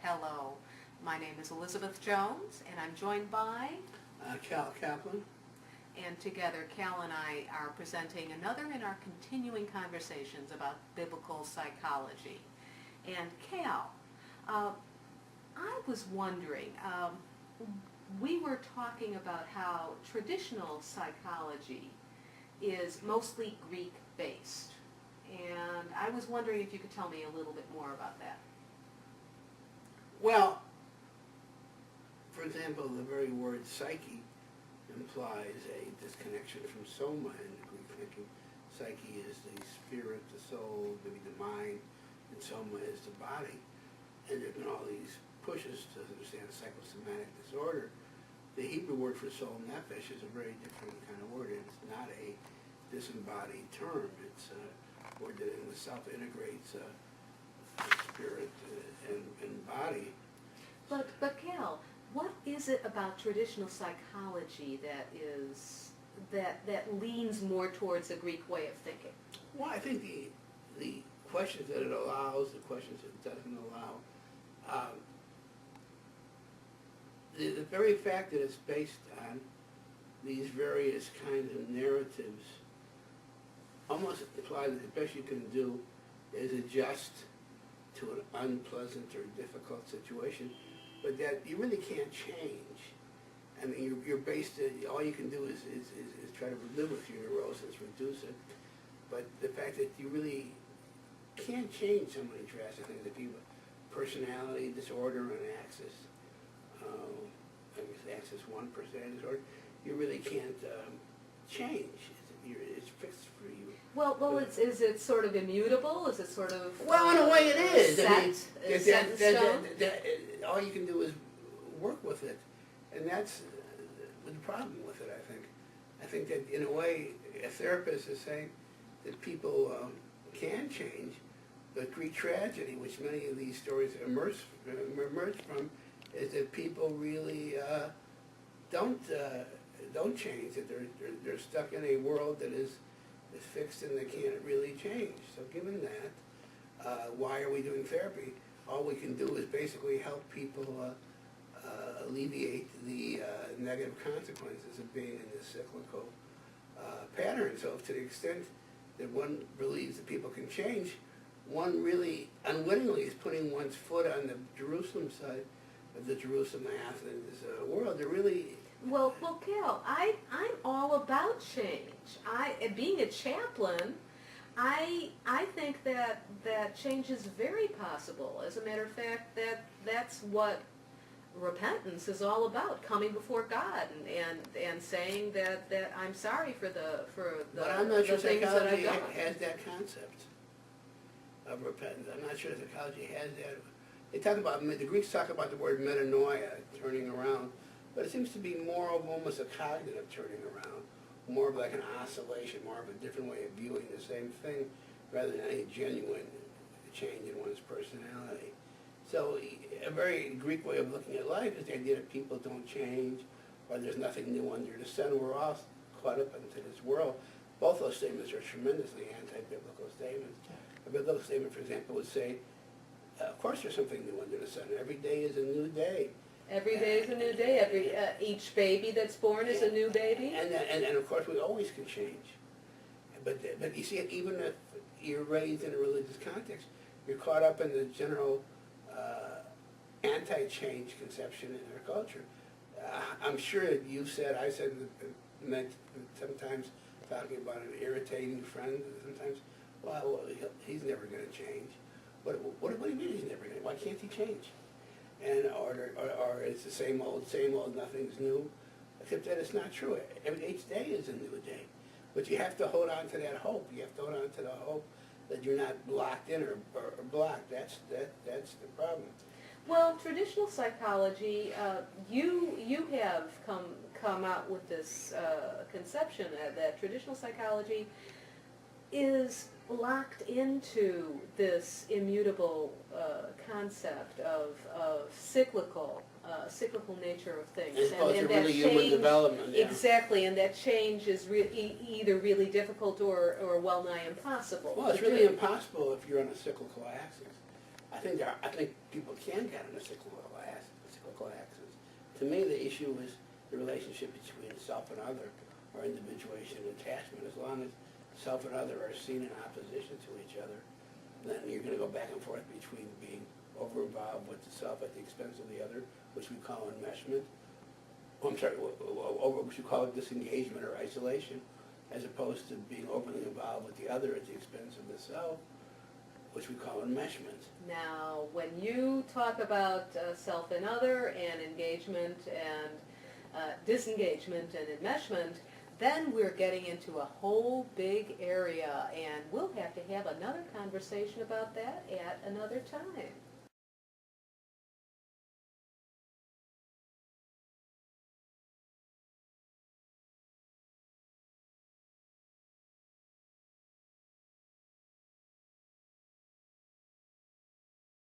Hello, my name is Elizabeth Jones, and I'm joined by, Cal Kaplan. and together Cal and I are presenting another in our continuing conversations about biblical psychology. And Cal, I was wondering, we were talking about how traditional psychology is mostly Greek-based, and I was wondering if you could tell me a little bit more about that. Well, for example, the very word psyche implies a disconnection from soma in the Greek thinking. Psyche is the spirit, the soul, maybe the mind, and soma is the body. And there have been all these pushes to understand psychosomatic disorder. The Hebrew word for soul, nephesh, is a very different kind of word. It's not a disembodied term. It's a word that in itself integrates spirit and body. But Cal, what is it about traditional psychology that leans more towards a Greek way of thinking? Well, I think the questions that it allows, the questions it doesn't allow, the very fact that it's based on these various kinds of narratives almost imply that the best you can do is adjust to an unpleasant or difficult situation, but that you really can't change. I mean, you're based, all you can do is try to live with your neurosis, reduce it, but the fact that you really can't change so many drastic things, that people, personality disorder and axis, I guess axis 1 personality disorder, you really can't change. It's fixed for you. Well, is it sort of immutable? Is it sort of Well, in a way it is. set, I mean, set in stone? all you can do is work with it, and that's the problem with it, I think. I think that in a way, a therapist is saying that people can change, but Greek tragedy, which many of these stories emerge from, is that people really don't change. That they're stuck in a world that is fixed and they can't really change. So given that, why are we doing therapy? All we can do is basically help people alleviate the negative consequences of being in this cyclical pattern. So to the extent that one believes that people can change, one really unwittingly is putting one's foot on the Jerusalem side of the Jerusalem-Athens world. They're really... Well, Cal, I'm all about change. Being a chaplain, I think that change is very possible. As a matter of fact, that's what repentance is all about: coming before God and saying that I'm sorry for the But I'm not sure things that I've psychology done. has that concept of repentance. I'm not sure psychology has that. They talk about, the Greeks talk about the word metanoia, turning around, but it seems to be more of almost a cognitive turning around, more of like an oscillation, more of a different way of viewing the same thing, rather than any genuine change in one's personality. So a very Greek way of looking at life is the idea that people don't change, or there's nothing new under the sun. We're all caught up into this world. Both those statements are tremendously anti-biblical statements. A biblical statement, for example, would say, of course there's something new under the sun. Every day is a new day. Every day is a new day. Each baby that's born is a new baby. And of course we always can change. But you see, even if you're raised in a religious context, you're caught up in the general anti-change conception in our culture. I'm sure that you said, I said, meant sometimes talking about an irritating friend, sometimes, well, he's never going to change. What do you mean he's never going to? Why can't he change? And or it's the same old, nothing's new, except that it's not true. Each day is a new day. But you have to hold on to that hope. You have to hold on to the hope that you're not blocked in or blocked. That's the problem. Well, traditional psychology, you have come out with this conception that traditional psychology is locked into this immutable concept of cyclical nature of things. And really human development. Yeah. Exactly, and that change is either really difficult or well nigh impossible. Well, it's really impossible if you're on a cyclical axis. I think people can get on a cyclical axis. To me, the issue is the relationship between self and other, or individuation and attachment. As long as self and other are seen in opposition to each other, then you're going to go back and forth between being over-involved with the self at the expense of the other, which we call enmeshment. Oh, I'm sorry, which we call disengagement or isolation, as opposed to being overly involved with the other at the expense of the self, which we call enmeshment. Now, when you talk about self and other and engagement and disengagement and enmeshment, then we're getting into a whole big area, and we'll have to have another conversation about that at another time.